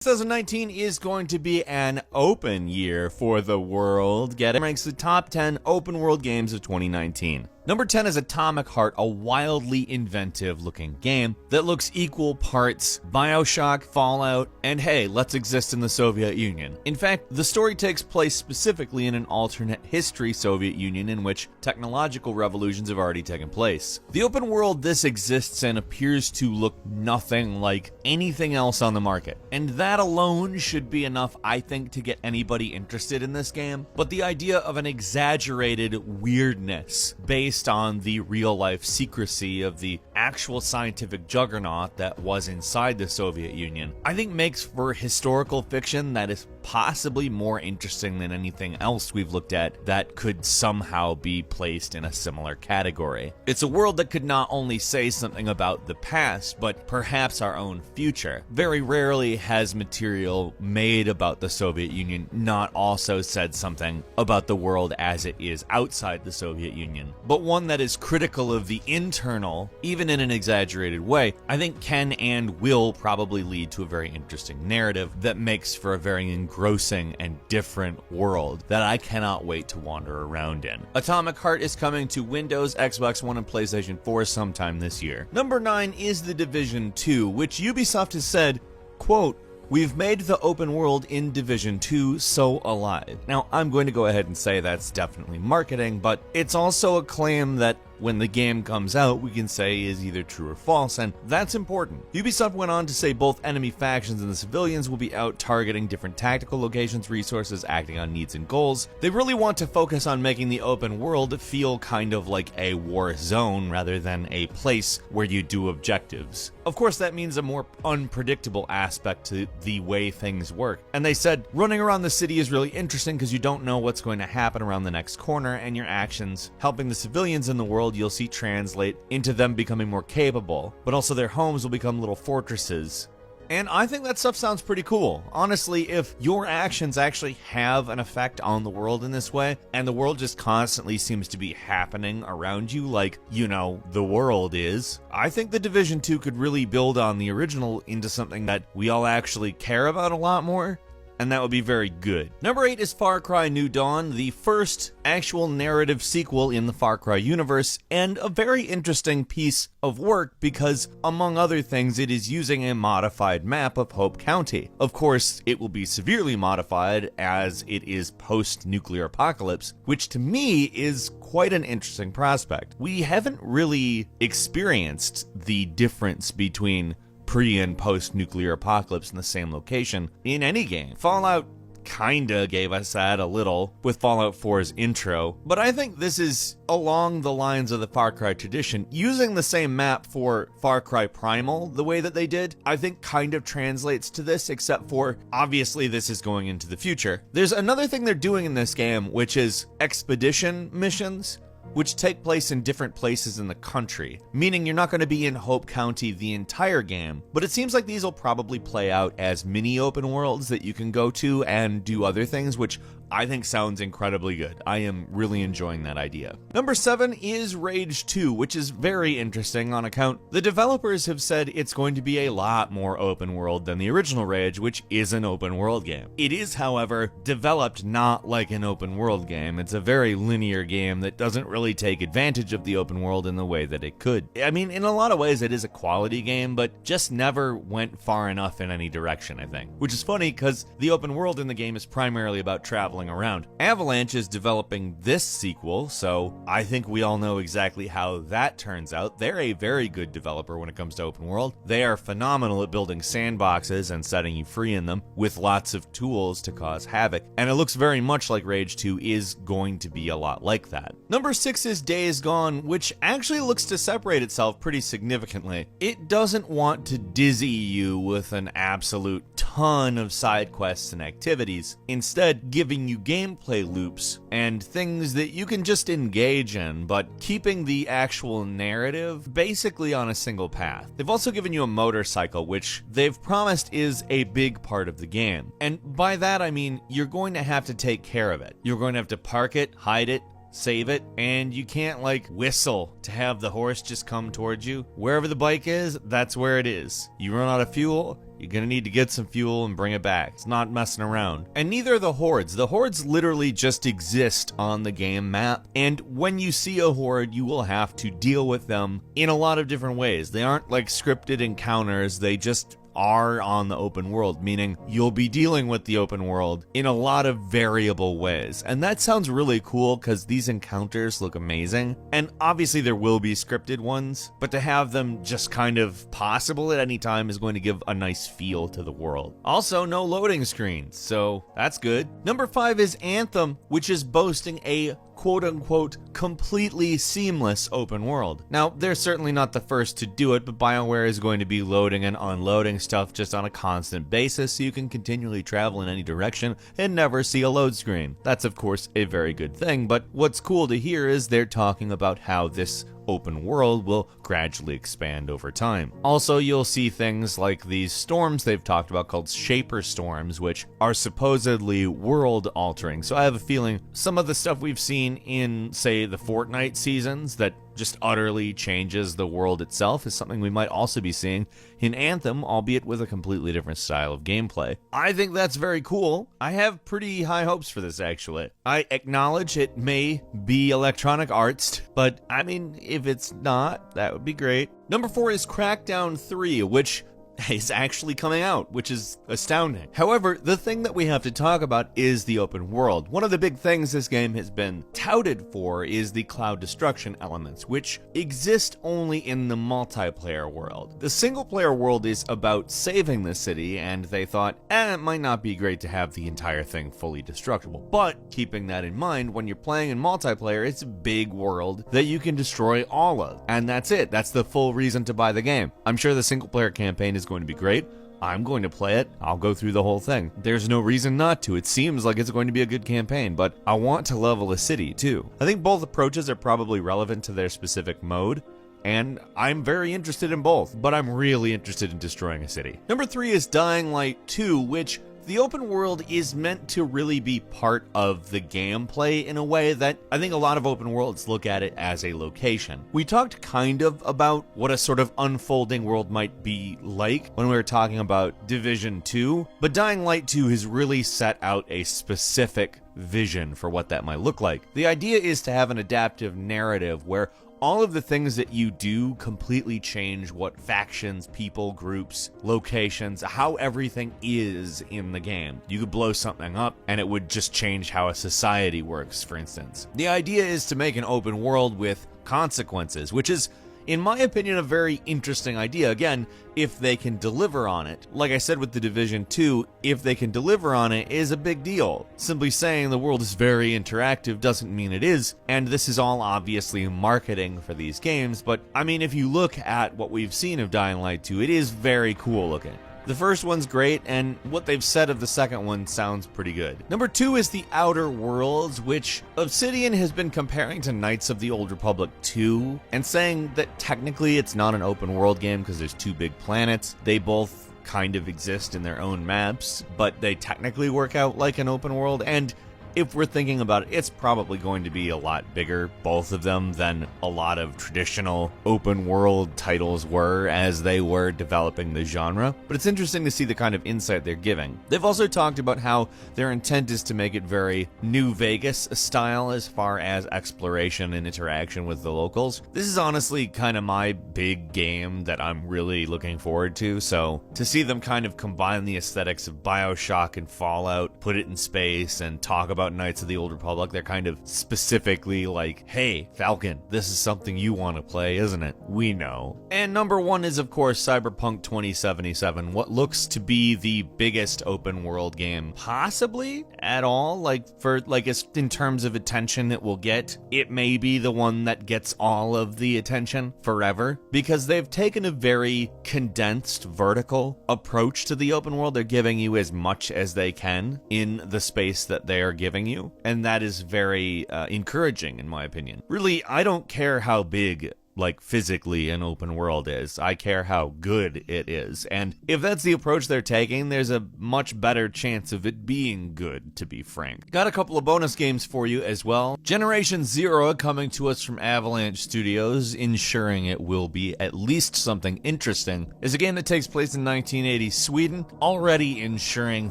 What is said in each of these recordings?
2019 is going to be an open year for the world. Get it? Ranks the top 10 open world games of 2019. Number 10 is Atomic Heart, a wildly inventive looking game that looks equal parts BioShock, Fallout, and hey, let's exist in the Soviet Union. In fact, the story takes place specifically in an alternate history Soviet Union in which technological revolutions have already taken place. The open world this exists in appears to look nothing like anything else on the market, and that alone should be enough, I think, to get anybody interested in this game. But the idea of an exaggerated weirdness based on the real-life secrecy of the actual scientific juggernaut that was inside the Soviet Union, I think makes for historical fiction that is possibly more interesting than anything else we've looked at that could somehow be placed in a similar category. It's a world that could not only say something about the past, but perhaps our own future. Very rarely has material made about the Soviet Union not also said something about the world as it is outside the Soviet Union, but one that is critical of the internal, even in an exaggerated way, I think can and will probably lead to a very interesting narrative that makes for a very engrossing and different world that I cannot wait to wander around in. Atomic Heart is coming to Windows, Xbox One, and PlayStation 4 sometime this year. Number 9 is The Division 2, which Ubisoft has said, quote, "We've made the open world in Division 2 so alive." Now, I'm going to go ahead and say that's definitely marketing, but it's also a claim that when the game comes out, we can say is either true or false, and that's important. Ubisoft went on to say both enemy factions and the civilians will be out targeting different tactical locations, resources, acting on needs and goals. They really want to focus on making the open world feel kind of like a war zone rather than a place where you do objectives. Of course, that means a more unpredictable aspect to the way things work. And they said, running around the city is really interesting because you don't know what's going to happen around the next corner, and your actions helping the civilians in the world you'll see translate into them becoming more capable, but also their homes will become little fortresses. And I think that stuff sounds pretty cool. Honestly, if your actions actually have an effect on the world in this way, and the world just constantly seems to be happening around you like, you know, the world is, I think The Division 2 could really build on the original into something that we all actually care about a lot more. And that would be very good. Number 8 is Far Cry New Dawn, the first actual narrative sequel in the Far Cry universe, and a very interesting piece of work because, among other things, it is using a modified map of Hope County. Of course, it will be severely modified as it is post-nuclear apocalypse, which to me is quite an interesting prospect. We haven't really experienced the difference between pre- and post-nuclear apocalypse in the same location in any game. Fallout kinda gave us that a little with Fallout 4's intro, but I think this is along the lines of the Far Cry tradition. Using the same map for Far Cry Primal the way that they did, I think kind of translates to this, except for obviously this is going into the future. There's another thing they're doing in this game, which is expedition missions, which take place in different places in the country, meaning you're not going to be in Hope County the entire game, but it seems like these will probably play out as mini open worlds that you can go to and do other things, which I think sounds incredibly good. I am really enjoying that idea. Number 7 is Rage 2, which is very interesting on account the developers have said it's going to be a lot more open world than the original Rage, which is an open world game. It is, however, developed not like an open world game. It's a very linear game that doesn't really take advantage of the open world in the way that it could. I mean, in a lot of ways it is a quality game, but just never went far enough in any direction, I think. Which is funny because the open world in the game is primarily about traveling around. Avalanche is developing this sequel, so I think we all know exactly how that turns out. They're a very good developer when it comes to open world. They are phenomenal at building sandboxes and setting you free in them with lots of tools to cause havoc, and it looks very much like Rage 2 is going to be a lot like that. Number 6 is Days Gone, which actually looks to separate itself pretty significantly. It doesn't want to dizzy you with an absolute ton of side quests and activities, instead giving you gameplay loops and things that you can just engage in, but keeping the actual narrative basically on a single path. They've also given you a motorcycle, which they've promised is a big part of the game. And by that I mean you're going to have to take care of it. You're going to have to park it, hide it, save it, and you can't like whistle to have the horse just come towards you. Wherever the bike is, that's where it is. You run out of fuel, You're gonna need to get some fuel and bring it back. It's not messing around. And neither are the hordes. The hordes literally just exist on the game map, and when you see a horde, you will have to deal with them in a lot of different ways. They aren't like scripted encounters, they just are on the open world, meaning you'll be dealing with the open world in a lot of variable ways. And that sounds really cool because these encounters look amazing. And obviously there will be scripted ones, but to have them just kind of possible at any time is going to give a nice feel to the world. Also, no loading screens, so that's good. Number 5 is Anthem, which is boasting a quote-unquote completely seamless open world. Now, they're certainly not the first to do it, but BioWare is going to be loading and unloading stuff just on a constant basis, so you can continually travel in any direction and never see a load screen. That's of course a very good thing, but what's cool to hear is they're talking about how this open world will gradually expand over time. Also, you'll see things like these storms they've talked about called Shaper Storms, which are supposedly world altering. So I have a feeling some of the stuff we've seen in, say, the Fortnite seasons that just utterly changes the world itself is something we might also be seeing in Anthem, albeit with a completely different style of gameplay. I think that's very cool. I have pretty high hopes for this, actually. I acknowledge it may be Electronic Arts, but I mean, if it's not, that would be great. Number 4 is Crackdown 3, which is actually coming out, which is astounding. However, the thing that we have to talk about is the open world. One of the big things this game has been touted for is the cloud destruction elements, which exist only in the multiplayer world. The single player world is about saving the city, and they thought, it might not be great to have the entire thing fully destructible. But keeping that in mind, when you're playing in multiplayer, it's a big world that you can destroy all of. And that's it. That's the full reason to buy the game. I'm sure the single player campaign is going to be great. I'm going to play it. I'll go through the whole thing. There's no reason not to. It seems like it's going to be a good campaign, but I want to level a city too. I think both approaches are probably relevant to their specific mode, and I'm very interested in both, but I'm really interested in destroying a city. Number 3 is Dying Light 2, which the open world is meant to really be part of the gameplay in a way that I think a lot of open worlds look at it as a location. We talked kind of about what a sort of unfolding world might be like when we were talking about Division 2, but Dying Light 2 has really set out a specific vision for what that might look like. The idea is to have an adaptive narrative where all of the things that you do completely change what factions, people, groups, locations, how everything is in the game. You could blow something up and it would just change how a society works, for instance. The idea is to make an open world with consequences, which is, in my opinion, a very interesting idea. Again, if they can deliver on it. Like I said with the Division 2, if they can deliver on it is a big deal. Simply saying the world is very interactive doesn't mean it is, and this is all obviously marketing for these games, but I mean, if you look at what we've seen of Dying Light 2, it is very cool looking. The first one's great, and what they've said of the second one sounds pretty good. Number 2 is The Outer Worlds, which Obsidian has been comparing to Knights of the Old Republic 2, and saying that technically it's not an open world game because there's 2 big planets. They both kind of exist in their own maps, but they technically work out like an open world, and if we're thinking about it, it's probably going to be a lot bigger, both of them, than a lot of traditional open world titles were as they were developing the genre. But it's interesting to see the kind of insight they're giving. They've also talked about how their intent is to make it very New Vegas style as far as exploration and interaction with the locals. This is honestly kind of my big game that I'm really looking forward to, so to see them kind of combine the aesthetics of BioShock and Fallout, put it in space, and talk about Knights of the Old Republic, they're kind of specifically like, hey, Falcon, this is something you want to play, isn't it? We know. And number 1 is, of course, Cyberpunk 2077, what looks to be the biggest open world game possibly at all, in terms of attention it will get. It may be the one that gets all of the attention forever, because they've taken a very condensed vertical approach to the open world. They're giving you as much as they can in the space that they are giving you, and that is very encouraging in my opinion. Really, I don't care how big like physically an open world is. I care how good it is. And if that's the approach they're taking, there's a much better chance of it being good, to be frank. Got a couple of bonus games for you as well. Generation Zero coming to us from Avalanche Studios, ensuring it will be at least something interesting, is a game that takes place in 1980 Sweden, already ensuring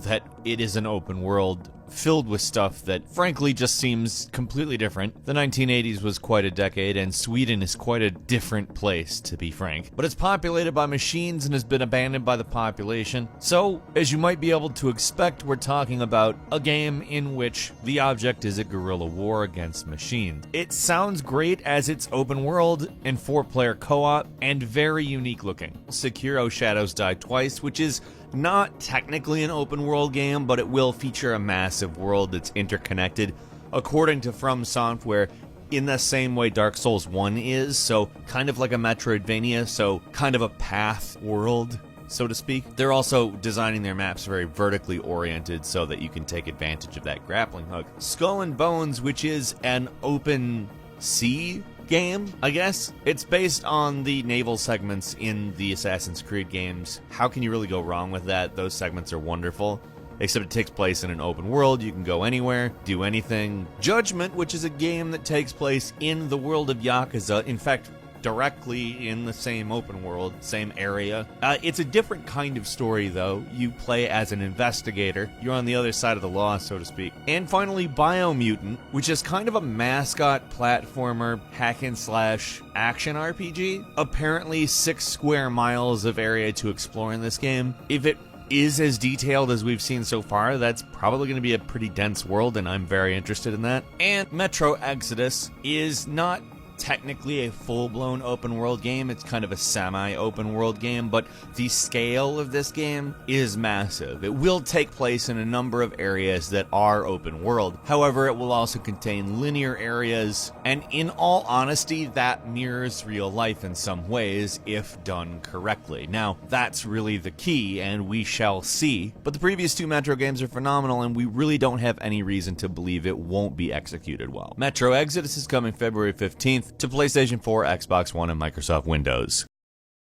that it is an open world filled with stuff that frankly just seems completely different. The 1980s was quite a decade, and Sweden is quite a different place, to be frank. But it's populated by machines and has been abandoned by the population. So, as you might be able to expect, we're talking about a game in which the object is a guerrilla war against machines. It sounds great as it's open world and 4-player co-op and very unique looking. Sekiro Shadows Die Twice, which is not technically an open world game, but it will feature a massive world that's interconnected, according to From Software, in the same way Dark Souls 1 is, so kind of like a Metroidvania, so kind of a path world, so to speak. They're also designing their maps very vertically oriented so that you can take advantage of that grappling hook. Skull and Bones, which is an open sea game, I guess. It's based on the naval segments in the Assassin's Creed games. How can you really go wrong with that? Those segments are wonderful. Except it takes place in an open world. You can go anywhere, do anything. Judgment, which is a game that takes place in the world of Yakuza. In fact, directly in the same open world, same area. It's a different kind of story, though. You play as an investigator. You're on the other side of the law, so to speak. And finally, Biomutant, which is kind of a mascot platformer, hack-and-slash action RPG. Apparently 6 square miles of area to explore in this game. If it is as detailed as we've seen so far, that's probably going to be a pretty dense world, and I'm very interested in that. And Metro Exodus is not technically a full-blown open world game. It's kind of a semi-open world game, but the scale of this game is massive. It will take place in a number of areas that are open world. However, it will also contain linear areas, and in all honesty, that mirrors real life in some ways if done correctly. Now, that's really the key, and we shall see. But the previous 2 Metro games are phenomenal, and we really don't have any reason to believe it won't be executed well. Metro Exodus is coming February 15th to PlayStation 4, Xbox One, and Microsoft Windows.